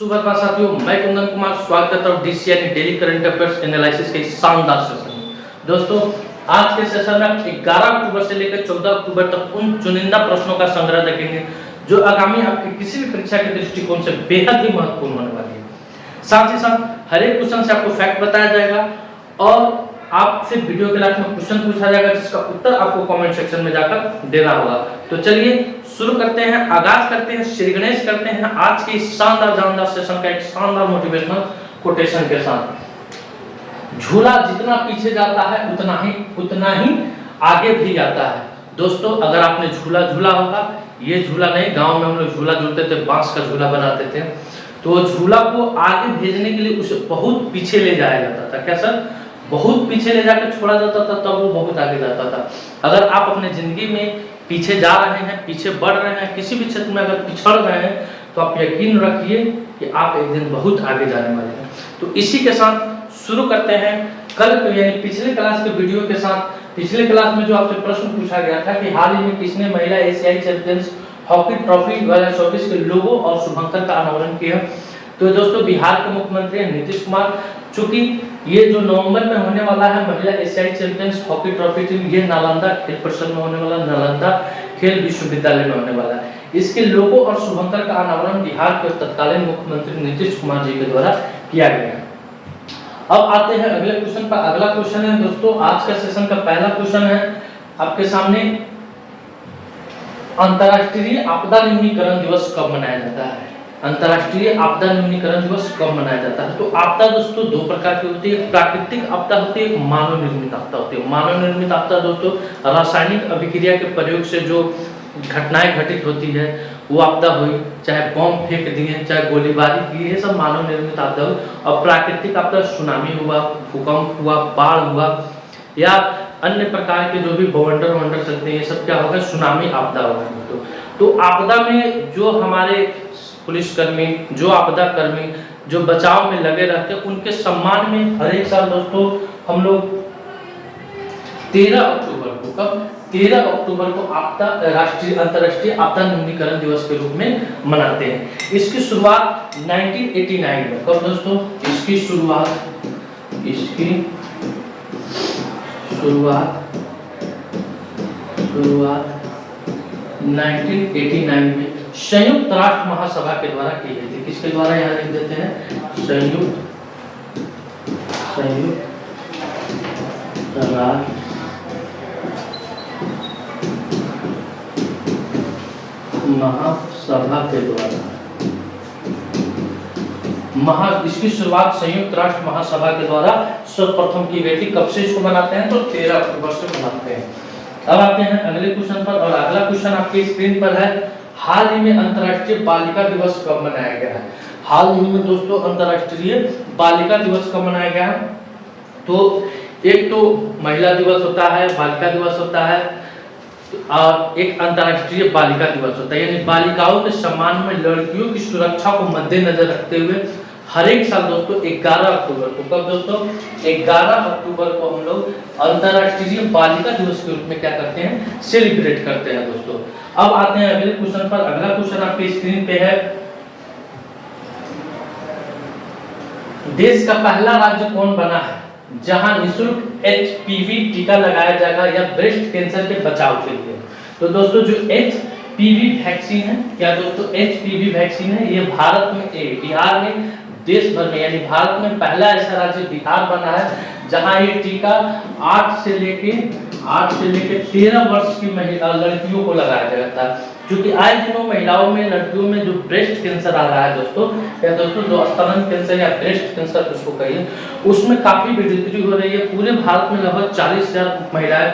सुप्रभात साथियों, मैं कुंदन कुमार स्वागत करता हूँ डीसी यानी डेली करंट अफेयर्स एनालिसिस के इस शानदार सेशन में। दोस्तों, आज के सेशन में 11 अक्टूबर से लेकर 14 अक्टूबर तक उन चुनिंदा प्रश्नों का संग्रह देखेंगे जो आगामी आपकी किसी भी परीक्षा के दृष्टिकोण से बेहद ही महत्वपूर्ण होने वाली है। साथ ही साथ हर एक क्वेश्चन से आपको फैक्ट बताया जाएगा और आपसे वीडियो के लास्ट में क्वेश्चन पूछा जाएगा जिसका उत्तर आपको कमेंट सेक्शन में जाकर देना होगा। तो चलिए शुरू करते हैं, आगाज करते हैं, श्री गणेश करते हैं आज के इस शानदार जानदार सेशन का एक शानदार मोटिवेशनल कोटेशन के साथ। झूला जितना पीछे जाता है उतना ही आगे भी जाता है। दोस्तों, अगर आपने झूला झूला होगा, ये झूला नहीं, गांव में हम लोग झूला झूलते थे, बांस का झूला बनाते थे, तो झूला को आगे भेजने के लिए उसे बहुत पीछे ले जाया जाता था। क्या सर? बहुत पीछे ले जाकर छोड़ा जाता था, तब वो बहुत आगे जाता था। अगर आप अपने जिंदगी में पीछे जा रहे हैं, पीछे बढ़ रहे हैं, किसी भी क्षेत्र में अगर पिछड़ रहे हैं, तो आप यकीन रखिए कि आप एक दिन बहुत आगे जाने वाले हैं। तो इसी के साथ शुरू करते हैं कल यानी पिछले क्लास के वीडियो के साथ। पिछले क्लास में जो आपसे प्रश्न पूछा गया था कि हाल ही में किसने महिला एशियाई चैंपियंस हॉकी ट्रॉफी 2024 के लोगो और शुभंकर का अनावरण किया। तो दोस्तों, बिहार के मुख्यमंत्री नीतीश कुमार, चूंकि ये जो नवंबर में होने वाला है महिला एशियाई चैंपियंस हॉकी ट्रॉफी टीम, ये नालंदा खेल परिसर में होने वाला, नालंदा खेल विश्वविद्यालय में होने वाला है। इसके लोगो और शुभंकर का अनावरण बिहार के तत्कालीन मुख्यमंत्री नीतीश कुमार जी के द्वारा किया गया। अब आते हैं अगले क्वेश्चन पर। अगला क्वेश्चन है दोस्तों, आज का सेशन का पहला क्वेश्चन है आपके सामने, अंतर्राष्ट्रीय आपदा न्यूनीकरण दिवस कब मनाया जाता है? अंतर्राष्ट्रीय आपदा न्यूनीकरण दिवस कब मनाया जाता है? तो आपदा दोस्तों दो प्रकार की होती है, एक प्राकृतिक आपदा होती है, एक मानव निर्मित आपदा होती है। मानव निर्मित आपदा दोस्तों रासायनिक अभिक्रिया के प्रयोग से जो घटनाएं घटित होती है वो आपदा हुई, चाहे बम फेंक दिए, चाहे गोलीबारी की, ये सब मानव निर्मित आपदा हुई। और प्राकृतिक आपदा सुनामी हुआ, भूकंप हुआ, बाढ़ हुआ या अन्य प्रकार के जो भी बवंडर चलते हैं, ये सब क्या होगा? सुनामी आपदा होगा। तो आपदा में जो हमारे पुलिसकर्मी, जो आपदा कर्मी जो बचाव में लगे रहते हैं, उनके सम्मान में हर एक साल दोस्तों हम लोग 13 अक्टूबर को, कब? 13 अक्टूबर को अंतर्राष्ट्रीय आपदा न्यूनीकरण दिवस के रूप में मनाते हैं। इसकी शुरुआत 1989 में, कब दोस्तों? इसकी शुरुआत 1989 में संयुक्त राष्ट्र महासभा के द्वारा की गई थी। किसके द्वारा? यहाँ लिख देते हैं, संयुक्त राष्ट्र महासभा के द्वारा। इसकी शुरुआत संयुक्त राष्ट्र महासभा के द्वारा सर्वप्रथम की गई थी। कब से इसको मनाते हैं? तो 13 अक्टूबर से मनाते हैं। अब आते हैं अगले क्वेश्चन पर, और अगला क्वेश्चन आपकी स्क्रीन पर है, हाल ही में अंतर्राष्ट्रीय बालिका दिवस कब मनाया गया है? हाल ही में दोस्तों अंतर्राष्ट्रीय बालिका दिवस कब मनाया गया है? तो एक तो महिला दिवस होता है, बालिका दिवस होता है, और एक अंतर्राष्ट्रीय बालिका दिवस होता है। यानी बालिकाओं के सम्मान में लड़कियों की सुरक्षा को मद्देनजर रखते हुए हर एक साल दोस्तों 11 अक्टूबर को, कब दोस्तों? 11 अक्टूबर को हम लोग अंतर्राष्ट्रीय बालिका दिवस के रूप में क्या करते हैं? सेलिब्रेट करते हैं दोस्तों। अब आते हैं अगले क्वेश्चन पर। अगला क्वेश्चन आपकी स्क्रीन पे है, देश का पहला राज्य कौन बना है जहां निःशुल्क HPV टीका लगाया जाएगा या ब्रेस्ट कैंसर के बचाव के लिए? तो दोस्तों जो HPV वैक्सीन है, क्या दोस्तों? HPV वैक्सीन है, ये भारत में, बिहार में, देश भर में, यानी भारत में पहला ऐसा राज्य बिहार बना है जहां ये टीका 8 से लेके 13 वर्ष की लड़कियों को लगाया जाता है। क्योंकि आए दिनों महिलाओं में, लड़कियों में जो ब्रेस्ट कैंसर आ रहा है दोस्तों, या दोस्तों जो स्तन कैंसर या ब्रेस्ट कैंसर उसको कहिए, उसमें काफी बढ़ोतरी हो रही है। पूरे भारत में लगभग 40,000 महिलाएं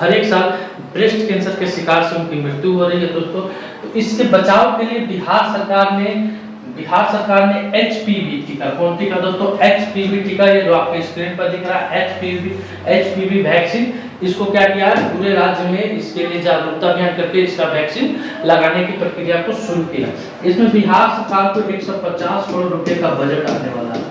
हर एक साल ब्रेस्ट कैंसर के शिकार से उनकी मृत्यु हो रही है दोस्तों। तो इसके बचाव के लिए बिहार सरकार ने HPV टीका, कौन टीका दोस्तों? HPV टीका, ये जो आपके स्क्रीन पर दिख रहा है HPV वैक्सीन, इसको क्या किया है? पूरे राज्य में इसके लिए जागरूकता अभियान करके इसका वैक्सीन लगाने की प्रक्रिया को शुरू किया। इसमें बिहार सरकार को 150 करोड़ रुपए का बजट आने वाला है।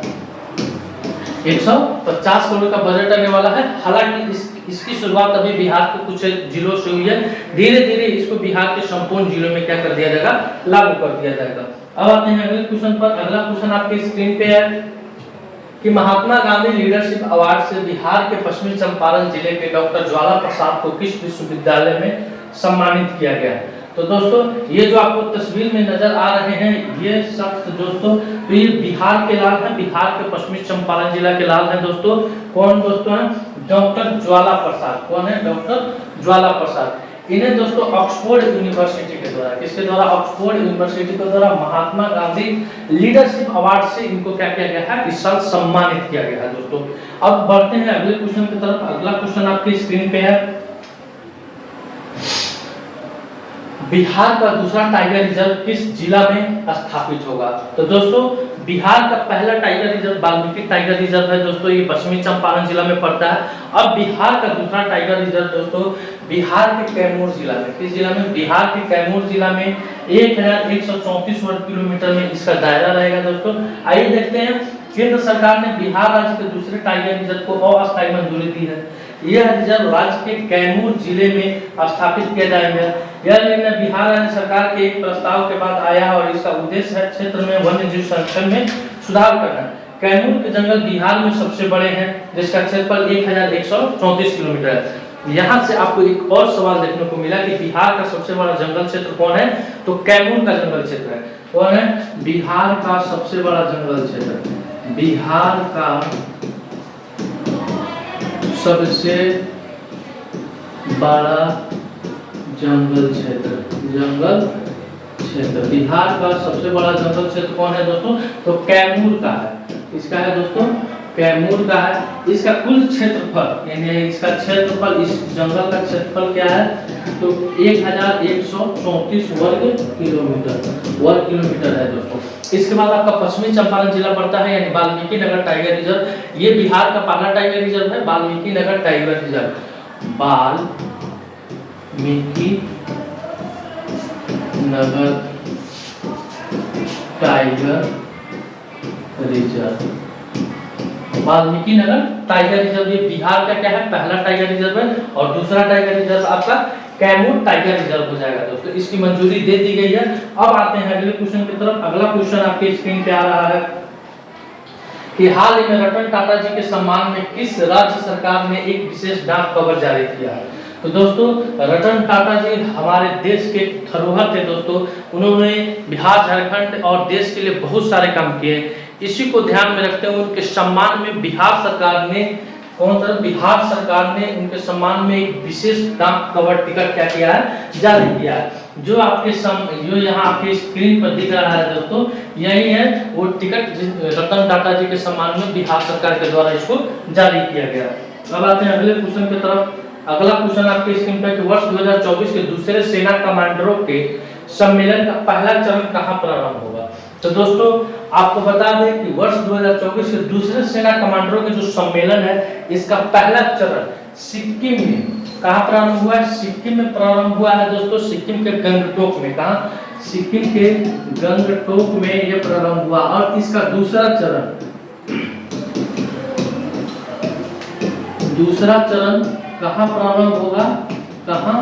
150 करोड़ का बजट आने वाला है। हालांकि इसकी शुरुआत अभी बिहार के कुछ जिलों से हुई है, धीरे धीरे इसको बिहार के संपूर्ण जिलों में क्या कर दिया जाएगा, लागू कर दिया जाएगा। अब आते हैं अगले क्वेश्चन पर। अगला क्वेश्चन आपके स्क्रीन पे है कि महात्मा गांधी लीडरशिप अवार्ड से बिहार के पश्चिमी चंपारण जिले के डॉक्टर ज्वाला प्रसाद को किस विश्वविद्यालय में सम्मानित किया गया है? तो दोस्तों ये जो आपको तस्वीर में नजर आ रहे हैं ये शख्स दोस्तों, तो ये बिहार के लाल हैं, बिहार के पश्चिमी चंपारण जिला के लाल हैं दोस्तों। कौन दोस्तों हैं? डॉक्टर ज्वाला प्रसाद। कौन है? डॉक्टर ज्वाला प्रसाद। इन्हें दोस्तों ऑक्सफोर्ड यूनिवर्सिटी के द्वारा, किसके द्वारा? ऑक्सफोर्ड यूनिवर्सिटी के द्वारा महात्मा गांधी लीडरशिप अवार्ड से इनको क्या किया गया है? इस साल सम्मानित किया गया है दोस्तों। अब बढ़ते हैं अगले क्वेश्चन की तरफ। अगला क्वेश्चन आपकी स्क्रीन पे है, बिहार का दूसरा टाइगर रिजर्व किस जिला में स्थापित होगा? तो दोस्तों बिहार का पहला tiger reserve Valmiki tiger reserve है दोस्तों, ये पश्चिमी चंपारण जिला में पड़ता है। अब बिहार का दूसरा टाइगर रिजर्व दोस्तों बिहार के कैमूर जिला में, किस जिला में? बिहार के कैमूर जिला में 1134 वर्ग किलोमीटर में इसका दायरा रहेगा दोस्तों। आइए देखते हैं, केंद्र सरकार ने बिहार राज्य के दूसरे टाइगर रिजर्व को अस्थायी मंजूरी दी है। यह रिजर्व राज्य के कैमूर जिले में स्थापित किया जाएगा। यह निर्णय बिहार राज्य सरकार के एक प्रस्ताव के बाद आया और इसका उद्देश्य है क्षेत्र में वन्य जीव संरक्षण में सुधार करना। कैमूर के जंगल बिहार में सबसे बड़े हैं, जिसका क्षेत्रफल 1134 किलोमीटर है। यहाँ से आपको एक और सवाल देखने को मिला कि बिहार का सबसे बड़ा जंगल क्षेत्र कौन है? तो कैमूर का जंगल क्षेत्र है। कौन है? बिहार का सबसे बड़ा जंगल क्षेत्र, बिहार का सबसे बड़ा जंगल क्षेत्र, बिहार का सबसे बड़ा जंगल क्षेत्र कौन है दोस्तों? तो कैमूर का है। इसका है दोस्तों, कैमूर का है। इसका कुल क्षेत्रफल यानी इसका क्षेत्रफल, इस जंगल का क्षेत्रफल क्या है? तो 1134 वर्ग किलोमीटर है दोस्तों। इसके बाद आपका पश्चिमी चंपारण जिला पड़ता है, यानी वाल्मीकि नगर टाइगर रिजर्व। ये बिहार का पहला टाइगर रिजर्व है, Valmiki Nagar tiger reserve. Valmiki Nagar tiger reserve, Valmiki Nagar tiger reserve ये बिहार का क्या है? पहला टाइगर रिजर्व है। और दूसरा टाइगर रिजर्व आपका कैमूर टाइगर रिजर्व हो जाएगा दोस्तों। इसकी मंजूरी दे दी गई है। अब आते हैं अगले क्वेश्चन की तरफ। अगला क्वेश्चन आपके स्क्रीन पे आ रहा है कि हाल ही में रतन टाटा जी के सम्मान में किस राज्य सरकार ने एक विशेष डाक कवर जारी किया है? तो दोस्तों रतन टाटा जी हमारे देश के धरोहर थे दोस्तों। उन्होंने बिहार, झारखंड और देश के लिए बहुत सारे काम किए। इसी को ध्यान में रखते हुए उनके सम्मान में बिहार सरकार ने, कौन सा? बिहार सरकार ने उनके सम्मान में एक विशेष डाक कवर टिकट क्या किया है? जारी किया है। जो आपके जो यहाँ आपके स्क्रीन पर दिख रहा है दोस्तों, यही है वो टिकट रतन टाटा जी के सम्मान में बिहार सरकार के द्वारा इसको जारी किया गया। अब आते हैं अगले क्वेश्चन की तरफ। अगला क्वेश्चन आपके स्क्रीन पर कि वर्ष 2024 के दूसरे सेना कमांडरों के सम्मेलन का पहला चरण कहाँ प्रारंभ होगा? तो दोस्तों आपको बता दें कि वर्ष 2024 के दूसरे सेना कमांडरों के जो सम्मेलन है, इसका पहला चरण सिक्किम में कहाँ प्रारंभ हुआ है? सिक्किम में प्रारंभ हुआ है दोस्तों, सिक्किम के गंगटोक में। कहाँ? सिक्किम के गंगटोक में यह प्रारंभ हुआ। और इसका दूसरा चरण कहाँ प्रारंभ होगा? कहाँ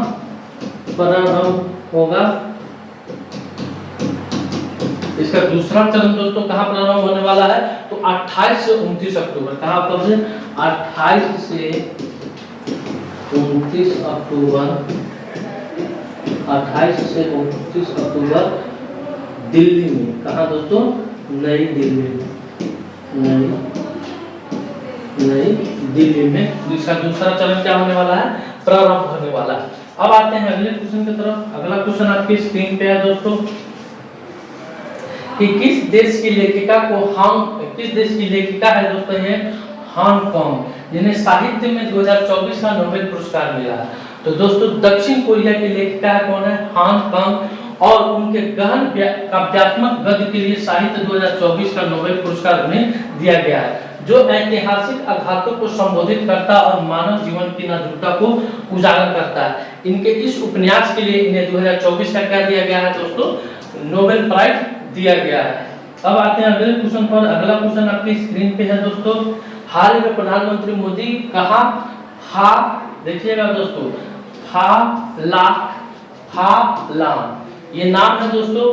प्रारंभ होगा? इसका दूसरा चरण दोस्तों कहाँ प्रारंभ होने वाला है? तो 28 से 29 अक्टूबर। कहाँ पर से? 28 से 29 अक्टूबर, 28 से 29 अक्टूबर दिल्ली में। कहाँ दोस्तों? नई दिल्ली में इसका दूसरा चरण क्या होने वाला है? प्रारंभ होने वाला है। अब आते हैं अगले क्वेश्चन की तरफ। अगला क्वेश्चन आपकी स्क्रीन पे है दोस्तों कि किस देश की लेखिका है दोस्तों? ये हांगकांग, जिन्हें साहित्य में 2024 का नोबेल पुरस्कार मिला है। तो दोस्तों दक्षिण कोरिया की लेखिका है, कौन है? हांगकांग। और उनके गहन काव्यात्मक गद्य के लिए साहित्य 2024 का नोबेल पुरस्कार उन्हें दिया गया है, जो ऐतिहासिक आघातों को संबोधित करता और मानव जीवन की नाजुकता को उजागर करता है। इनके इस उपन्यास के लिए इन्हें 2024 का क्या दिया गया है दोस्तों? नोबेल प्राइज दिया गया है। अब आते हैं अगले क्वेश्चन पर। अगला क्वेश्चन आपकी स्क्रीन पे है दोस्तों। हाल ही में प्रधानमंत्री मोदी कहा देखिएगा दोस्तों, लाम, ये नाम है दोस्तों,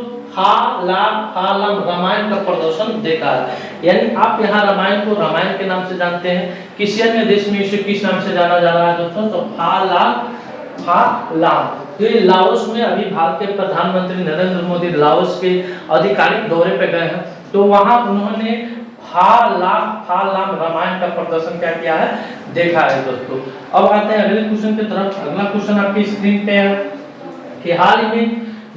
लाम रामायण का प्रदर्शन देखा है। यानी आप यहाँ रामायण को रामायण के नाम से जानते हैं, किसी अन्य देश में इसे किस नाम से जाना जा रहा है दोस्तों, तो लाम। तो ये लाओस में अभी भारत के प्रधानमंत्री नरेंद्र मोदी लाओस के आधिकारिक दौरे पे गए हैं, तो वहां उन्होंने लाम रामायण का प्रदर्शन क्या किया है, देखा है दोस्तों। अब आते हैं अगले क्वेश्चन की तरफ। अगला क्वेश्चन आपकी स्क्रीन पे है कि हाल ही में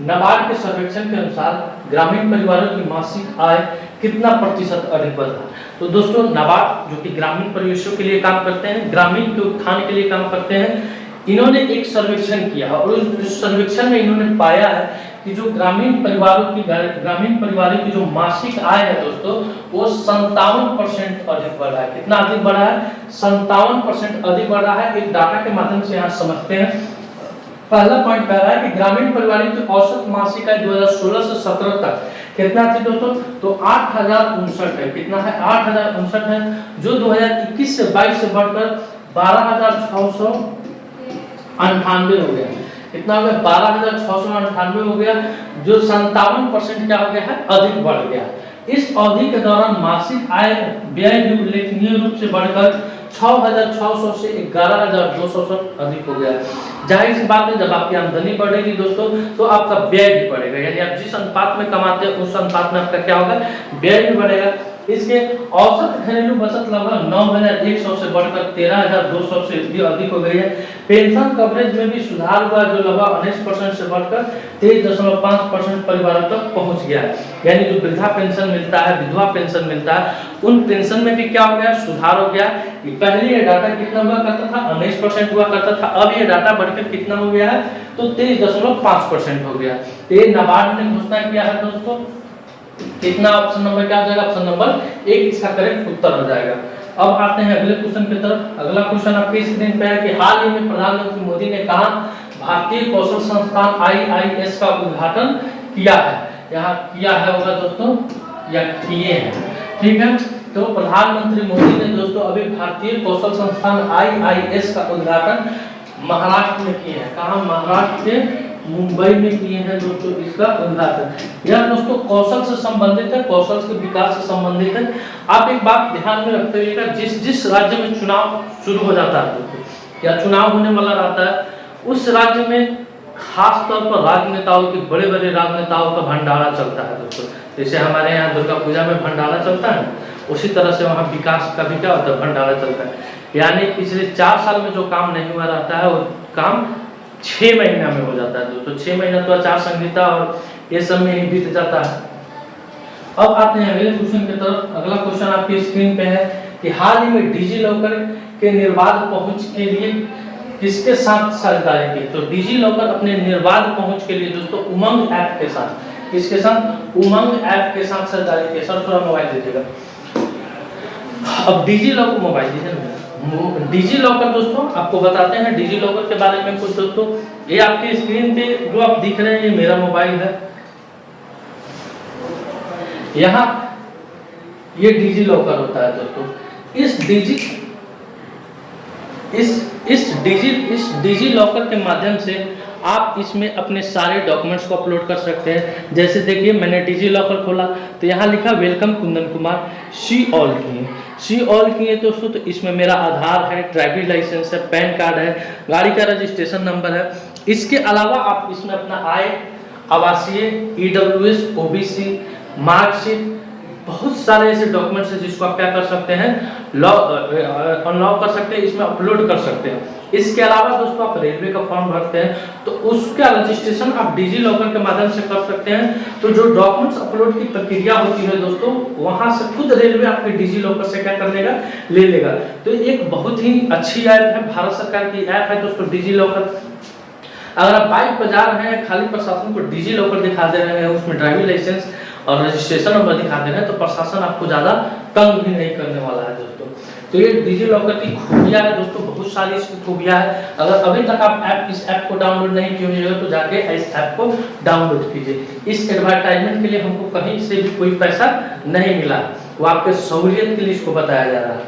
नाबार्ड के सर्वेक्षण के अनुसार ग्रामीण परिवारों की मासिक आय कितना प्रतिशत अधिक बढ़ा। तो दोस्तों नाबार्ड जो कि ग्रामीण परिवेशों के लिए काम करते हैं, ग्रामीण के उत्थान के लिए काम करते हैं, इन्होंने एक सर्वेक्षण किया और उस सर्वेक्षण में इन्होंने पाया है कि जो ग्रामीण परिवारों की जो मासिक आय है दोस्तों, वो 57% अधिक बढ़ा है। कितना अधिक बढ़ा है, 57% अधिक बढ़ा है। एक डाटा के माध्यम से यहाँ समझते हैं। पहला पॉइंट कह रहा है कि ग्रामीण परिवारों की औसत मासिक आय 2016 से 17 तक कितना थी दोस्तों, तो 8059 है। कितना है, 8059 है, जो 2021 से 22 से बढ़कर 12,698 हो गया। कितना हो गया, 12,698 हो गया, जो 57% क्या हो गया है, अधिक बढ़ गया। इस अवधि के दौरान मासिक आय व्यय भी उल्लेखनीय रूप से बढ़कर 6,600 से 11,200 अधिक हो गया। जाहिर सी बात है, जब आपकी आमदनी बढ़ेगी दोस्तों, तो आपका व्यय भी बढ़ेगा। यानी आप जिस अनुपात में कमाते हैं उस अनुपात में आपका क्या होगा, व्यय भी बढ़ेगा। इसके औसत घरेलू बचत लगभग 9,100 से बढ़कर 13,200 से भी अधिक हो गई है। पेंशन कवरेज में भी सुधार हुआ, जो लगभग 19% से बढ़कर 23.5% परिवारों तक पहुंच गया है। यानी जो वृद्धा पेंशन मिलता है, विधवा पेंशन मिलता है, उन पेंशन में भी क्या हो गया, सुधार हो गया। पहले ये डाटा कितना हुआ करता था, 19% हुआ करता था, अब ये डाटा बढ़कर कितना हो गया है, तो 23.5% हो गया। ये नाबार्ड ने घोषणा किया है दोस्तों। कितना, ऑप्शन नंबर क्या हो जाएगा, ऑप्शन नंबर 1 इसका करेक्ट उत्तर हो जाएगा। अब आते हैं अगले क्वेश्चन की तरफ। अगला क्वेश्चन आपकी स्क्रीन पे है कि हाल ही में प्रधानमंत्री मोदी ने कहा भारतीय कौशल संस्थान IIS का उद्घाटन किया है। यहाँ किया है होगा दोस्तों, या किए हैं, ठीक है। तो प्रधानमंत्री मोदी ने दोस्तों अभी भारतीय कौशल संस्थान IIS का उद्घाटन महाराष्ट्र में किए हैं। कहाँ, महाराष्ट्र के मुंबई में किए हैं दोस्तों इसका उद्घाटन। यह दोस्तों कौशल से संबंधित है, कौशल के विकास से संबंधित है। आप एक बात ध्यान में रखते हुएगा, जिस राज्य में चुनाव शुरू हो जाता है दोस्तों, या चुनाव होने वाला रहता है, उस राज्य में खास तौर पर राजनेताओं के, बड़े बड़े राजनेताओं का भंडारा चलता है दोस्तों। जैसे हमारे यहाँ दुर्गा पूजा में भंडारा चलता है, उसी तरह से वहाँ विकास का भी क्या होता है, भंडारा चलता है। यानी पिछले 4 साल में जो काम नहीं हुआ रहता है, वो काम 6 महीना में हो जाता है दोस्तों। 6 महीना तो आचार संहिता और ये सब में ही बीत जाता है। अब आते हैं अगले क्वेश्चन की तरफ। अगला क्वेश्चन आपकी स्क्रीन पे है कि हाल ही में डिजी लॉकर के निर्बाध पहुंच के लिए किसके साथ साझेदारी की। तो डिजी लॉकर अपने निर्बाध पहुंच के लिए दोस्तों उमंग ऐप के साथ, किसके साथ, उमंग ऐप के साथ साझेदारी की। सर थोड़ा मोबाइल दीजिएगा। अब डिजी लॉकर, मोबाइल दीजिए। डिजी लॉकर दोस्तों आपको बताते हैं डिजी लॉकर के बारे में कुछ दोस्तों। ये आपकी स्क्रीन पे जो आप दिख रहे हैं, ये मेरा मोबाइल है। यहाँ ये डिजी लॉकर होता है दोस्तों। इस डिजी लॉकर के माध्यम से आप इसमें अपने सारे डॉक्यूमेंट्स को अपलोड कर सकते हैं। जैसे देखिए मैंने डिजी लॉकर खोला तो यहाँ लिखा welcome Kundan Kumar, see all किए दोस्तों। तो इसमें मेरा आधार है, ड्राइविंग लाइसेंस है, पैन कार्ड है, गाड़ी का रजिस्ट्रेशन नंबर है। इसके अलावा आप इसमें अपना आय, आवासीय, EWS, OBC, मार्कशीट, बहुत सारे ऐसे डॉक्यूमेंट्स हैं जिसको आप क्या कर सकते हैं, अनलॉक कर सकते हैं, इसमें अपलोड कर सकते हैं। इसके अलावा दोस्तों आप रेलवे का फॉर्म भरते हैं तो उसका रजिस्ट्रेशन आप डिजी लॉकर के माध्यम से कर सकते हैं। तो जो डॉक्यूमेंट्स अपलोड की प्रक्रिया होती है दोस्तों, वहां से खुद रेलवे आपके डिजी लॉकर से क्या कर लेगा, ले लेगा। तो एक बहुत ही अच्छी ऐप है, भारत सरकार की ऐप है दोस्तों डिजी लॉकर। अगर आप बाइक पर जा रहे हैं, खाली प्रशासन को डिजी लॉकर दिखा दे रहे हैं, उसमें ड्राइविंग लाइसेंस और रजिस्ट्रेशन नंबर दिखा दे रहे हैं, तो प्रशासन आपको ज्यादा तंग भी नहीं करने वाला है दोस्तों। तो ये डिजी लॉकर की खूबियां है दोस्तों, बहुत सारी इसकी खूबियां है। अगर अभी तक आप इस ऐप को डाउनलोड नहीं किए होंगे तो जाके इस ऐप को डाउनलोड कीजिए। इस एडवर्टाइजमेंट के लिए हमको कहीं से भी कोई पैसा नहीं मिला, वो आपके सहूलियत के लिए इसको बताया जा रहा है।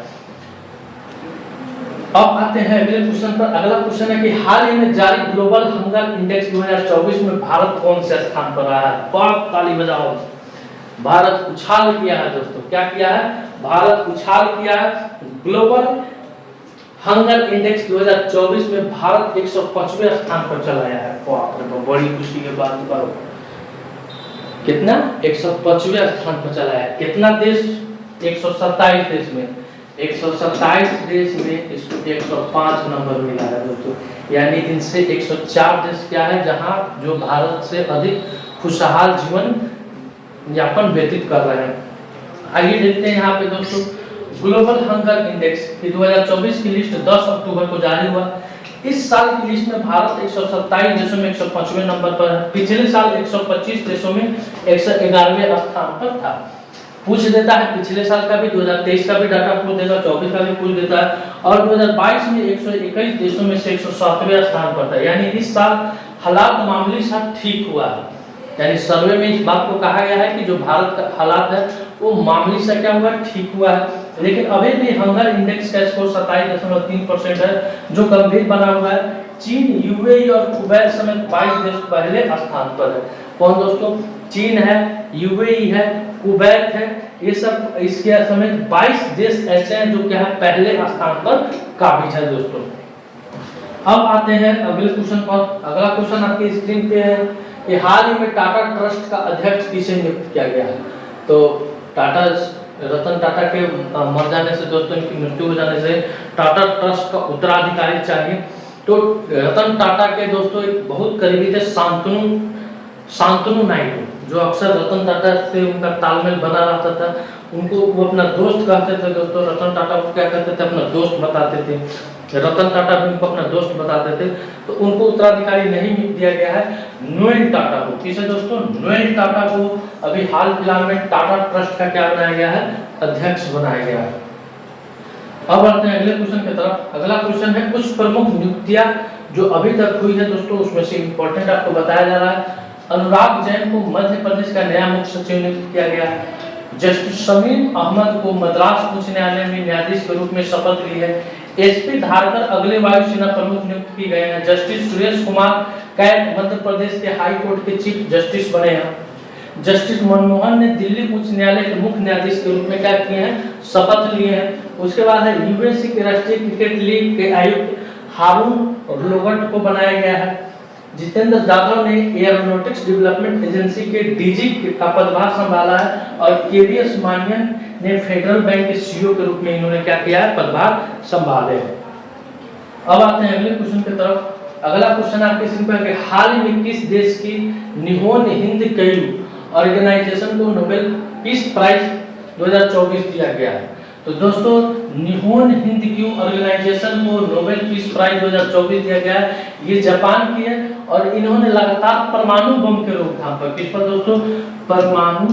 अब आते हैं अगले क्वेश्चन पर। अगला क्वेश्चन है कि हाल ही में जारी ग्लोबल हंगर इंडेक्स 2024 में भारत कौन से स्थान पर रहा है? बहुत ताली बजाओ। भारत उछाल किया है दोस्तों। क्या किया है? भारत उछाल किया है। ग्लोबल हंगर इंडेक्स 2024 में भारत 105वें स्थान पर चला आया है। बाप रे, बड़ी खुशी की बात करो। कितना? 105वें स्थान पर चला है। कितना देश? 127 देश में 127 देश में इसको 105 नंबर मिला है दोस्तों। यानी इनसे 104 देश क्या है जहां जो भारत से अधिक खुशहाल जीवन यापन व्यतीत कर रहे हैं। आइए देखते हैं यहाँ पे दोस्तों ग्लोबल हंगर इंडेक्स की 2024 की लिस्ट 10 अक्टूबर को जारी हुआ। इस साल की लिस्ट में भारत 127 देशों में 105वें नंबर पर है। पिछले साल 125 देशों में 111वें स्थान पर था। पूछ देता है पिछले साल का भी, 2023 का भी डाटा पूछ देगा, 24 का भी पूछ देता है, और 2022 में 121 देशों में से 107वें स्थान पर था। यानी इस साल हालात मामूली सा ठीक हुआ है। यानी सर्वे में इस बात को कहा गया है कि जो भारत का हालात है वो मामूली सा क्या हुआ? ठीक हुआ है। लेकिन अभी भी हंगर इंडेक्स का स्कोर 27.3% है, जो गंभीर बना हुआ है। चीन, यूएई और कुवैत समेत 22 देश पहले स्थान पर है। कौन दोस्तों? चीन है, यूएई है, कुवैत है, ये सब इसके समेत 22 देश ऐसे हैं जो क्या है पहले स्थान पर काबिज है दोस्तों। अब आते हैं अगले क्वेश्चन पर। अगला क्वेश्चन आपकी स्क्रीन पे है कि हाल ही में टाटा ट्रस्ट का अध्यक्ष किसे नियुक्त किया गया है? तो टाटा रतन टाटा के मर जाने से दोस्तों, इनकी मृत्यु हो जाने से टाटा ट्रस्ट का उत्तराधिकारी चाहिए। तो रतन टाटा के दोस्तों एक बहुत करीबी थे शांतनु नायडू, जो अक्सर रतन टाटा से उनका तालमेल बना रहता था। उनको वो अपना दोस्त कहते थे दोस्तों। रतन टाटा को क्या कहते थे? अपना दोस्त बताते थे। रतन टाटा भी उनको अपना दोस्त बताते थे। तो उनको उत्तराधिकारी नहीं दिया गया है, नोएल टाटा को। किसे दोस्तों? नोएल टाटा को अभी हाल फिलहाल में टाटा ट्रस्ट का क्या बनाया गया है? अध्यक्ष बनाया गया है। अब आते हैं अगले क्वेश्चन की तरफ। अगला क्वेश्चन है कुछ प्रमुख नियुक्तियां जो अभी तक हुई है दोस्तों, उसमें से इंपॉर्टेंट आपको बताया जा रहा है। अनुराग जैन को मध्य प्रदेश का नया मुख्य सचिव नियुक्त किया गया है। जस्टिस शमीम अहमद को मद्रास उच्च न्यायालय में न्यायाधीश के रूप में शपथ ली है। एसपी धारकर अगले वायुसेना प्रमुख नियुक्त किए गए हैं। जस्टिस सुरेश कुमार कैट मध्य प्रदेश के हाई कोर्ट के चीफ जस्टिस बने हैं। जस्टिस मनमोहन ने दिल्ली उच्च न्यायालय के मुख्य न्यायाधीश के रूप में क्या किए हैं? शपथ लिए हैं। उसके बाद है यूएसी के राष्ट्रीय क्रिकेट लीग के आयुक्त हारून लोगट को बनाया गया है। जितेंद्र जाधव ने एयरोनॉटिक्स डेवलपमेंट एजेंसी के डीजी का पदभार संभाला है। और केवीएस मानियन ने फेडरल बैंक के सीईओ के रूप में इन्होंने क्या किया है? पदभार संभाले हैं। अब आते हैं अगले क्वेश्चन की तरफ। अगला क्वेश्चन आपके स्क्रीन पर है हाल ही में किस देश की निहोन हिंद कयू ऑर्गेनाइजेशन को नोबेल पीस प्राइज 2024 दिया गया है? तो दोस्तों निहोन हिंद क्यू ऑर्गेनाइजेशन को नोबेल पीस प्राइज 2024 दिया गया है। ये जापान की है और इन्होंने लगातार परमाणु बम के रोकथाम पर, किस पर दोस्तों? परमाणु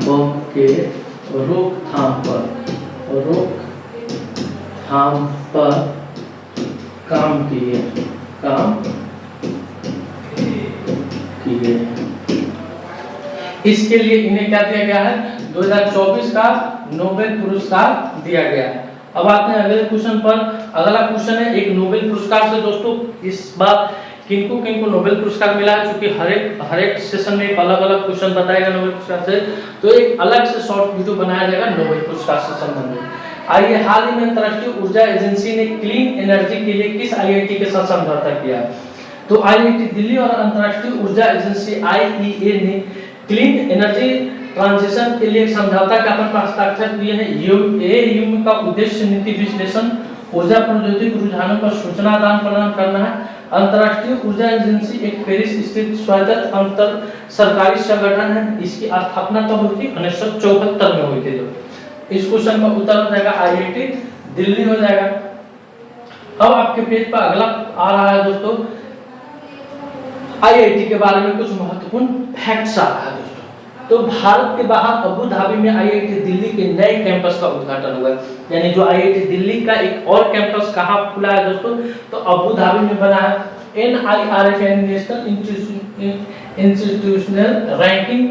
बम के रोकथाम पर काम किए। इसके लिए इन्हें क्या दिया गया है? 2024 का नोबेल पुरस्कार दिया गया है। अब आते हैं अगले क्वेश्चन पर। अगला क्वेश्चन है एक नोबेल पुरस्कार से दोस्तों इस बार किनको नोबेल पुरस्कार मिला है, क्योंकि हर एक सेशन में एक अलग अलग क्वेश्चन बताएगा नोबेल पुरस्कार से, तो एक अलग से शॉर्ट वीडियो बनाया जाएगा नोबेल पुरस्कार से संबंधित। आइए हाल ही में अंतर्राष्ट्रीय ऊर्जा एजेंसी ने क्लीन एनर्जी के लिए किस आईआईटी के साथ समझौता किया? तो आईआईटी दिल्ली और अंतर्राष्ट्रीय ऊर्जा एजेंसी आईईए ने क्लीन एनर्जी ट्रांजिशन के लिए एक समझौता ज्ञापन पर हस्ताक्षर किए हैं। ये का उद्देश्य नीति विश्लेषण, ऊर्जा प्रौद्योगिकी रुझानों पर सूचना आदान प्रदान करना है। अंतर्राष्ट्रीय ऊर्जा एजेंसी एक पेरिस स्थित स्वायत्त अंतर सरकारी संगठन है। इसकी स्थापना कब हुई थी? 1974 में हुई थी। इस क्वेश्चन का उत्तर हो जाएगा आईआईटी दिल्ली हो जाएगा। अब आपके पेज पर अगला आ रहा है दोस्तों आईआईटी के बारे में कुछ महत्वपूर्ण फैक्ट्स आ रहा है दोस्तों। तो भारत के बाहर अबू धाबी में आईआईटी दिल्ली के नए कैंपस का उद्घाटन हुआ। यानी जो आईआईटी दिल्ली का एक और कैंपस कहाँ खुला है दोस्तों? तो अबू धाबी में बना है। NIRF national institutional ranking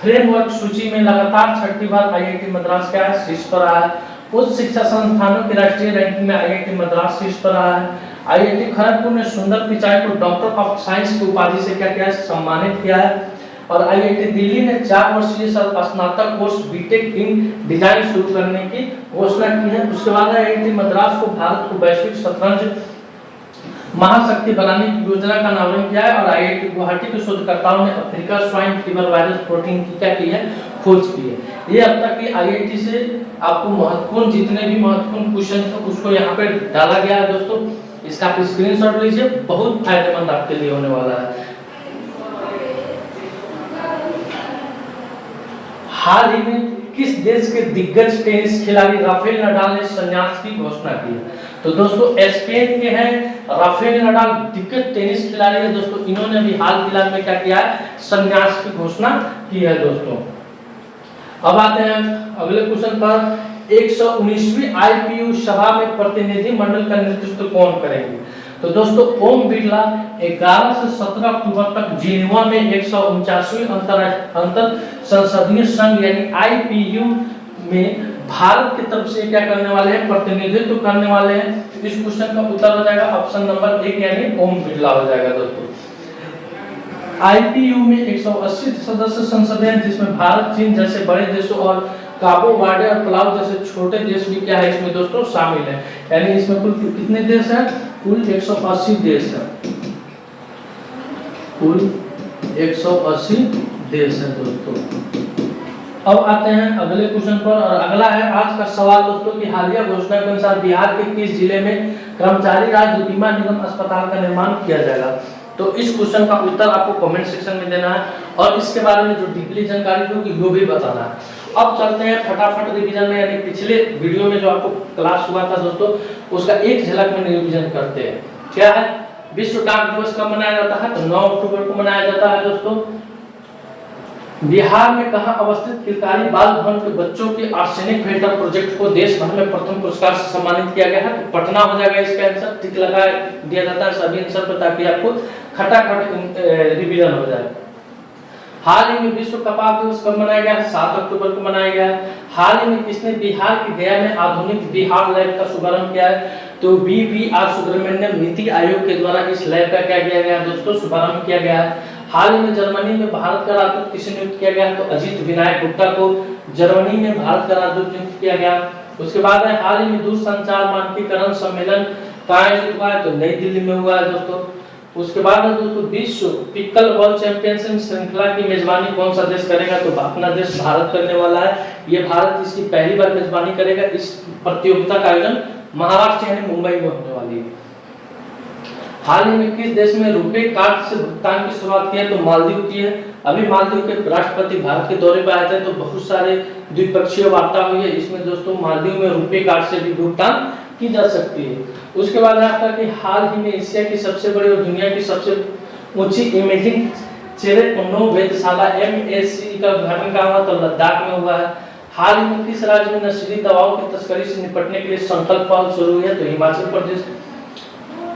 framework सूची में लगातार 6ठी बार आईआईटी मद्रास क्या है, शीर्ष पर आया है। उच्च शिक्षा संस्थानों की राष्ट्रीय रैंकिंग में आईआईटी मद्रास शीर्ष पर आया है। आईआईटी खड़गपुर ने सुंदर पिचाई को डॉक्टर ऑफ साइंस की उपाधि से क्या किया है, सम्मानित किया है। और आईआईटी दिल्ली ने 4 वर्षीय स्नातक कोर्स बीटेक इन डिजाइन शुरू करने की घोषणा की है। उसके बाद आईआईटी मद्रास को भारत को वैश्विक शतरंज महाशक्ति बनाने की योजना का नामकरण किया है। और आईआईटी गुवाहाटी के शोधकर्ताओं ने Africa swine fever virus protein की क्या की है, खोज की है। ये अब तक की आईआईटी से आपको महत्वपूर्ण जितने भी महत्वपूर्ण क्वेश्चन थे उसको यहाँ पे डाला गया है दोस्तों। इसका आप स्क्रीनशॉट लीजिए, बहुत फायदेमंद आपके लिए होने वाला है। हाल ही में किस देश के दिग्गज टेनिस खिलाड़ी राफेल नडाल ने संन्यास की घोषणा की है? तो दोस्तों स्पेन के हैं राफेल नडाल, दिग्गज टेनिस खिलाड़ी है दोस्तों। इन्होंने भी हाल फिलहाल में क्या किया है, संन्यास की घोषणा की है दोस्तों। अब आते हैं अगले क्वेश्चन पर। 119वीं आईपीयू सभा में प्रतिनिधि मंडल का नेतृत्व कौन करेंगे? तो दोस्तों ओम बिरला 11 से 17 अक्टूबर तक जिनेवा में 149वीं अंतर संसदीय संघ यानी आईपीयू में भारत की तरफ से क्या करने वाले हैं, प्रतिनिधित्व करने वाले हैं। इस क्वेश्चन का उत्तर हो जाएगा ऑप्शन नंबर 1 यानी ओम बिरला हो जाएगा दोस्तों। आईपीयू में 180 सदस्य संसद हैं जिसमें भारत, चीन जैसे बड़े देशों और काबो वर्डे और पलाव जैसे छोटे देश भी क्या है इसमें दोस्तों शामिल है। यानी इसमें कुल कितने देश हैं, कुल 180 देश हैं, कुल 180 देश है दोस्तों। अब आते हैं अगले क्वेश्चन पर और अगला है आज का सवाल दोस्तों कि हालिया घोषणा के अनुसार बिहार के किस जिले में कर्मचारी राज्य बीमा निगम अस्पताल का निर्माण किया जाएगा? तो इस क्वेश्चन का उत्तर आपको कमेंट सेक्शन में देना है और इसके बारे में जो डीपली जानकारी होगी वो भी बताना है। अब चलते हैं फटाफट रिवीजन में, यानी पिछले वीडियो में जो आपको क्लास हुआ था दोस्तों उसका एक झलक में रिवीजन करते हैं। क्या है, विश्व डाक दिवस कब मनाया जाता है? तो 9 अक्टूबर को मनाया जाता है दोस्तों। बिहार में कहां अवस्थित किलकारी बाल भवन के बच्चों के आर्सेनिक फिल्टर प्रोजेक्ट को देश भर में प्रथम पुरस्कार से सम्मानित किया गया है? तो पटना हो जाएगा इसका आंसर। टिक लगा दिया जाता है सभी आंसर पर ताकि आपको खटाखट रिवीजन हो जाए। हाल ही में विश्व कपास दिवस कब मनाया गया? 7 अक्टूबर को मनाया गया है। हाल ही में किसने बिहार की गया में आधुनिक बिहार लैब का शुभारंभ किया है? तो BVR सुब्रमण्यम नीति आयोग के द्वारा इस लैब का क्या किया गया दोस्तों, शुभारंभ किया गया है। हाल ही में जर्मनी में भारत का राजदूत किसे नियुक्त किया गया? तो अजीत विनायक गुप्ता को जर्मनी में भारत का राजदूत नियुक्त किया गया। उसके बाद है हाल ही में दूरसंचार मानकीकरण सम्मेलन कहाँ आयोजित हुआ है? तो नई दिल्ली में हुआ है दोस्तों। उसके बाद है दोस्तों विश्व पिकल बॉल चैंपियनशिप श्रृंखला की मेजबानी कौन सा देश करेगा? तो अपना देश भारत करने वाला है। ये भारत इसकी पहली बार मेजबानी करेगा। इस प्रतियोगिता का आयोजन महाराष्ट्र यानी मुंबई में होने वाली है। हाल ही में किस देश में रुपे कार्ड से भुगतान की शुरुआत की है? तो मालदीव की है। अभी मालदीव के राष्ट्रपति भारत के दौरे पर आए थे तो बहुत सारे द्विपक्षीय वार्ता हुई है। इसमें दोस्तों मालदीव में रुपे कार्ड से भी भुगतान की जा सकती है। उसके बाद आपका कि हाल ही में एशिया की सबसे बड़ी और दुनिया की सबसे ऊंची इमेजिंग चेरेनो वेधशाला MACE का उद्घाटन कहाँ हुआ? तो लद्दाख में हुआ है। हाल ही में किस राज्य में नशीली दवाओं की तस्करी से निपटने के लिए संकल्प पहल शुरू हुई है? तो हिमाचल प्रदेश।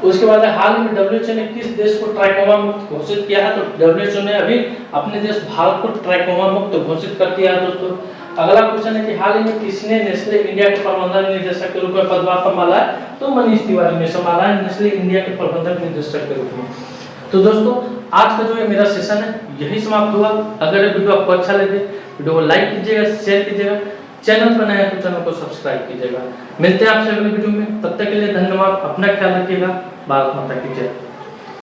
उसके बाद हाल में WHO ने किस देश को ट्राइकोमा मुक्त घोषित किया है? तो WHO ने अभी अपने देश भारत को ट्राइकोमा मुक्त घोषित कर दिया है दोस्तों। अगला क्वेश्चन है कि हाल ही में किसने नेस्ले इंडिया के प्रबंधक निदेशक के रूप में पदभार संभाला है? तो मनीष तिवारी ने संभाला है नेस्ले इंडिया के प्रबंधक निदेशक के रूप में। तो दोस्तों आज का जो ये मेरा सेशन है यही समाप्त हुआ। अगर ये वीडियो आपको अच्छा लगे वीडियो को लाइक कीजिएगा, शेयर कीजिएगा, चैनल पर नया है तो चैनल को सब्सक्राइब कीजिएगा। मिलते हैं आपसे अगले वीडियो में, तब तक के लिए धन्यवाद। अपना ख्याल रखिएगा। भारत माता की जय।